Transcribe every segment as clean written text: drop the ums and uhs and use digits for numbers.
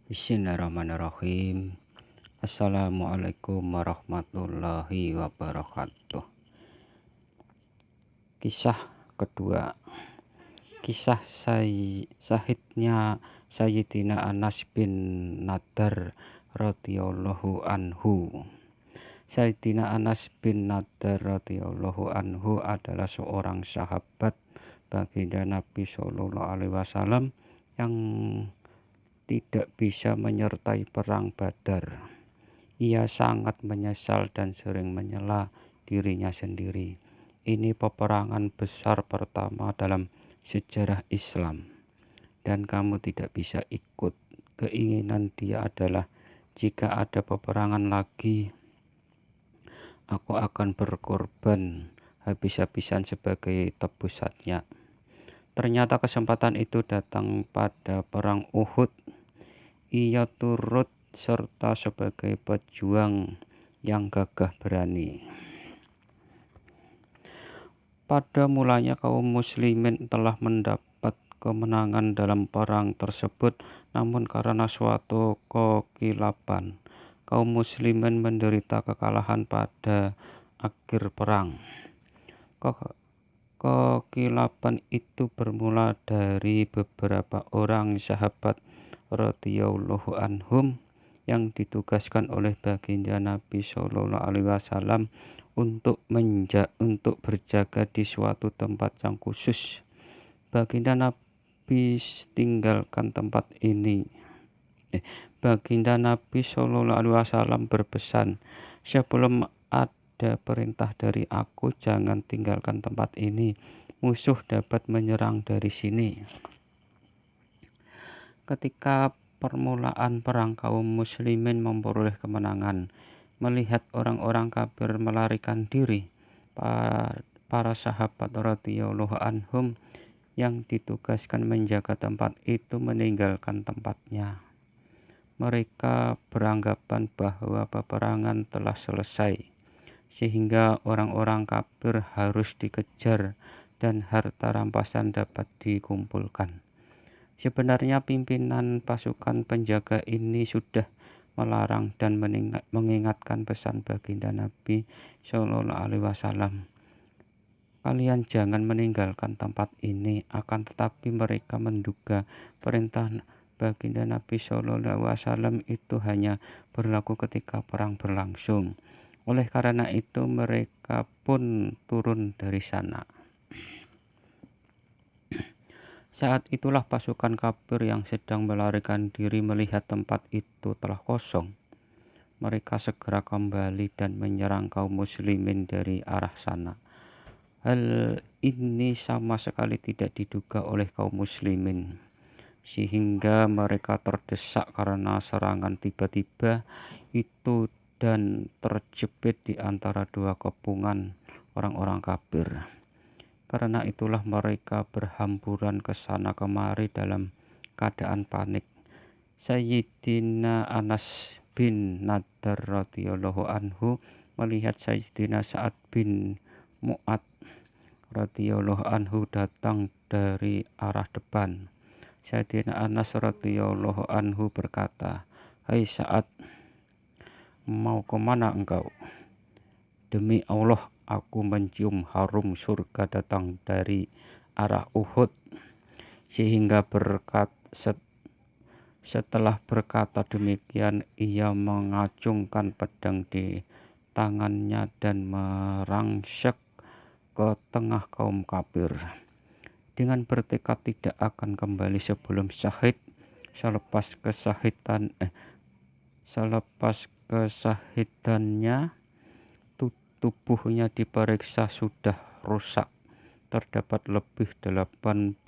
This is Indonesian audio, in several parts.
Bismillahirrahmanirrahim. Assalamualaikum warahmatullahi wabarakatuh. Kisah kedua. Kisah Syahidnya Sayyidina Anas bin Nadar radhiyallahu anhu. Sayyidina Anas bin Nadar radhiyallahu anhu adalah seorang sahabat baginda Nabi Shallallahu alaihi wasallam yang tidak bisa menyertai perang Badar. Ia sangat menyesal dan sering menyela dirinya sendiri. Ini peperangan besar pertama dalam sejarah Islam, dan kamu tidak bisa ikut. Keinginan dia adalah, jika ada peperangan lagi, aku akan berkorban habis-habisan sebagai tebusannya. Ternyata kesempatan itu datang pada perang Uhud. Ia turut serta sebagai pejuang yang gagah berani. Pada mulanya kaum muslimin telah mendapat kemenangan dalam perang tersebut, namun karena suatu kekilapan, kaum muslimin menderita kekalahan pada akhir perang. Kekilapan itu bermula dari beberapa orang sahabat radhiyallahu anhum yang ditugaskan oleh baginda Nabi Shallallahu alaihi wasallam untuk berjaga di suatu tempat yang khusus. Baginda Nabi tinggalkan tempat ini. Baginda Nabi Shallallahu alaihi wasallam berpesan, sebelum ada perintah dari aku, jangan tinggalkan tempat ini. Musuh dapat menyerang dari sini. Ketika permulaan perang, kaum muslimin memperoleh kemenangan. Melihat orang-orang kafir melarikan diri, para sahabat radhiyallahu anhum yang ditugaskan menjaga tempat itu meninggalkan tempatnya. Mereka beranggapan bahwa peperangan telah selesai, sehingga orang-orang kafir harus dikejar dan harta rampasan dapat dikumpulkan. Sebenarnya pimpinan pasukan penjaga ini sudah melarang dan mengingatkan pesan baginda Nabi Shallallahu alaihi wasallam. Kalian jangan meninggalkan tempat ini. Akan tetapi mereka menduga perintah baginda Nabi Shallallahu alaihi wasallam itu hanya berlaku ketika perang berlangsung. Oleh karena itu mereka pun turun dari sana. Saat itulah pasukan kafir yang sedang melarikan diri melihat tempat itu telah kosong. Mereka segera kembali dan menyerang kaum muslimin dari arah sana. Hal ini sama sekali tidak diduga oleh kaum muslimin, sehingga mereka terdesak karena serangan tiba-tiba itu dan terjepit di antara dua kepungan orang-orang kafir. Karena itulah mereka berhamburan ke sana kemari dalam keadaan panik. Sayyidina Anas bin Nadar radhiyallahu anhu melihat Sayyidina Sa'ad bin Mu'ad radhiyallahu anhu datang dari arah depan. Sayyidina Anas radhiyallahu anhu berkata, "Hai Sa'ad, mau kemana engkau?" "Demi Allah, aku mencium harum surga datang dari arah Uhud." Sehingga setelah berkata demikian, ia mengacungkan pedang di tangannya dan merangsek ke tengah kaum kafir dengan bertekad tidak akan kembali sebelum syahid. Selepas kesahidannya, tubuhnya diperiksa sudah rusak. Terdapat lebih 80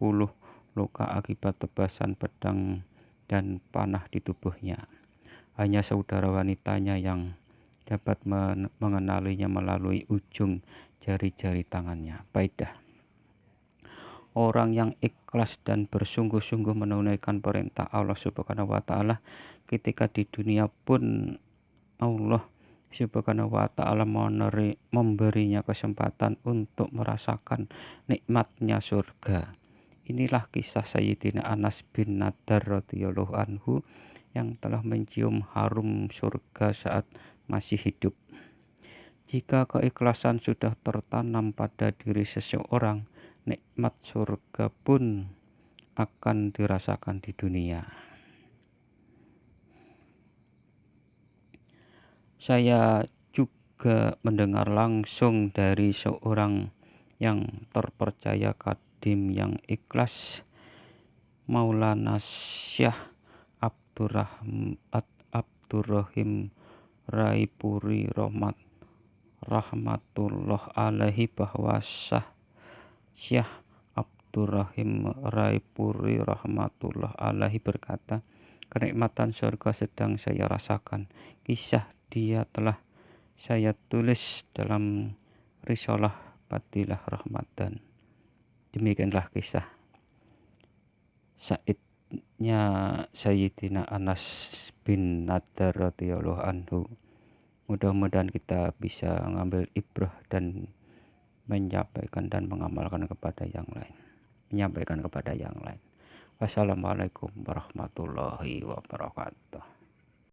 luka akibat tebasan pedang dan panah di tubuhnya. Hanya saudara wanitanya yang dapat mengenalinya melalui ujung jari-jari tangannya. Faedah: orang yang ikhlas dan bersungguh-sungguh menunaikan perintah Allah Subhanahu wa taala ketika di dunia pun, Allah Subhanahu wa ta'ala memberinya kesempatan untuk merasakan nikmatnya surga. Inilah kisah Sayyidina Anas bin Nadar radhiyallahu anhu yang telah mencium harum surga saat masih hidup. Jika keikhlasan sudah tertanam pada diri seseorang, nikmat surga pun akan dirasakan di dunia. Saya juga mendengar langsung dari seorang yang terpercaya kadim yang ikhlas, Maulana Syekh Abdurrahim Raipuri rahmatullah alaihi, bahwa Syekh Abdurrahim Raipuri rahmatullah alaihi berkata, kenikmatan surga sedang saya rasakan. Kisah dia telah saya tulis dalam risalah Fadilah Ramadan. Demikianlah kisah Saidnya Sayyidina Anas bin Nadar radhiyallahu anhu. Mudah-mudahan kita bisa mengambil ibrah dan menyampaikan dan mengamalkan kepada yang lain. Wassalamualaikum warahmatullahi wabarakatuh.